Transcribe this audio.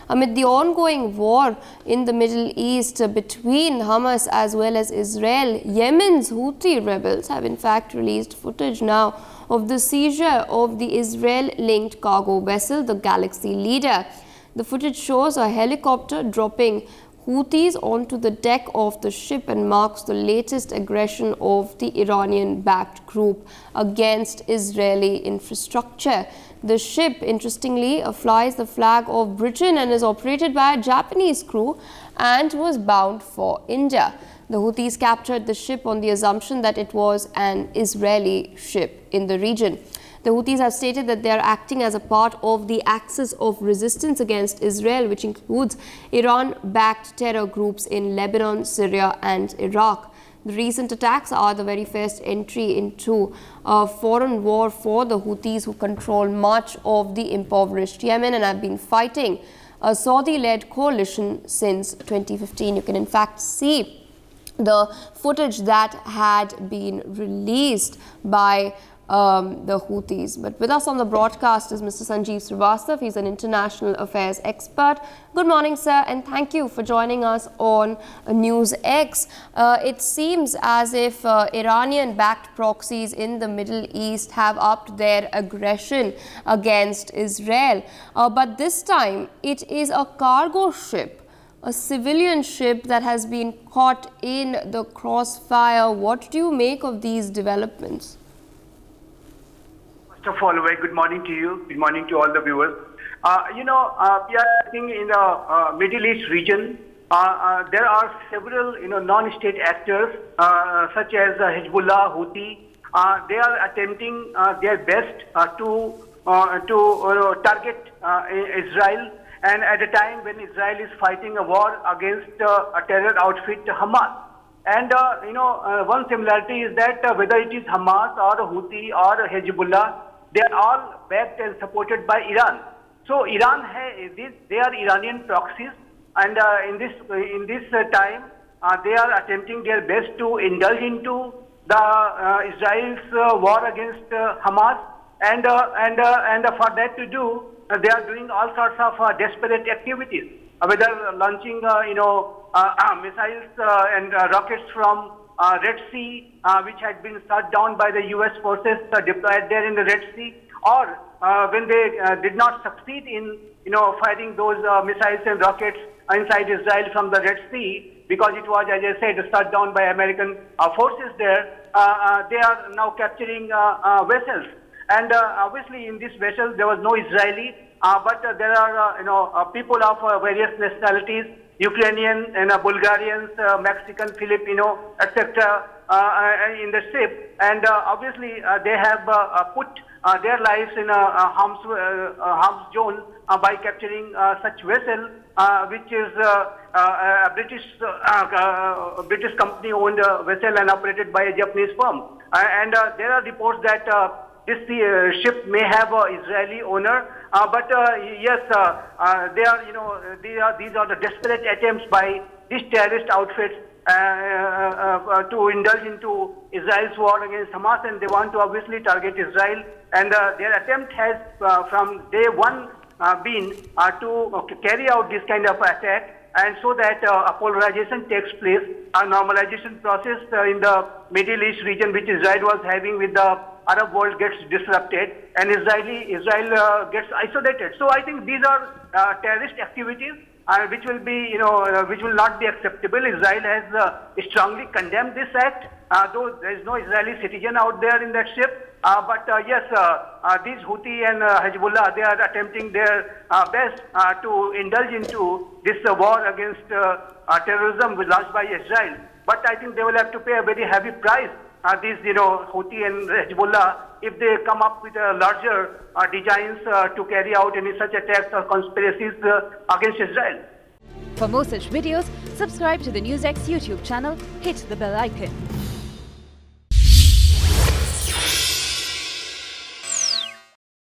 Amid the ongoing war in the Middle East between Hamas as well as Israel, Yemen's Houthi rebels have in fact released footage now of the seizure of the Israel-linked cargo vessel, the Galaxy Leader. The footage shows a helicopter dropping Houthis onto the deck of the ship and marks the latest aggression of the Iranian-backed group against Israeli infrastructure. The ship, interestingly, flies the flag of Britain and is operated by a Japanese crew and was bound for India. The Houthis captured the ship on the assumption that it was an Israeli ship in the region. The Houthis have stated that they are acting as a part of the axis of resistance against Israel, which includes Iran-backed terror groups in Lebanon, Syria and Iraq. The recent attacks are the very first entry into a foreign war for the Houthis, who control much of the impoverished Yemen and have been fighting a Saudi-led coalition since 2015. You can in fact see the footage that had been released by the Houthis. But with us on the broadcast is Mr. Sanjeev Srivastav. He's an international affairs expert. Good morning, sir, and thank you for joining us on NewsX. It seems as if Iranian-backed proxies in the Middle East have upped their aggression against Israel. But this time, it is a cargo ship, a civilian ship, that has been caught in the crossfire. What do you make of these developments? First of all, very good morning to you. Good morning to all the viewers. We are seeing in the Middle East region, there are several, non-state actors such as Hezbollah, Houthi. They are attempting their best to target Israel, and at a time when Israel is fighting a war against a terror outfit, Hamas. And one similarity is that whether it is Hamas or Houthi or Hezbollah, they are all backed and supported by Iran. So Iran they are Iranian proxies, and in this time they are attempting their best to indulge into the Israel's war against Hamas, and for that to do, they are doing all sorts of desperate activities, whether launching missiles and rockets from Red Sea, which had been shot down by the U.S. forces deployed there in the Red Sea, or when they did not succeed in firing those missiles and rockets inside Israel from the Red Sea, because it was, as I said, shot down by American forces there. They are now capturing vessels, and obviously in this vessel there was no Israeli, but there are people of various nationalities, Ukrainian and Bulgarians, Mexican, Filipino, etc. In the ship, and obviously they have put their lives in a harm's zone by capturing such vessel, which is a British company-owned vessel and operated by a Japanese firm. And there are reports that this ship may have an Israeli owner, but yes, these are the desperate attempts by these terrorist outfits to indulge into Israel's war against Hamas, and they want to obviously target Israel. And their attempt has, from day one, been to carry out this kind of attack, and so that a polarization takes place, a normalization process in the Middle East region, which Israel was having with the Arab world, gets disrupted, and Israel gets isolated. So I think these are terrorist activities which will be, which will not be acceptable. Israel has strongly condemned this act, though there is no Israeli citizen out there in that ship. But yes, these Houthi and Hezbollah, they are attempting their best to indulge into this war against terrorism launched by Israel. But I think they will have to pay a very heavy price, these Houthi and Hezbollah, if they come up with larger designs to carry out any such attacks or conspiracies against Israel. For more such videos, subscribe to the NewsX YouTube channel, hit the bell icon.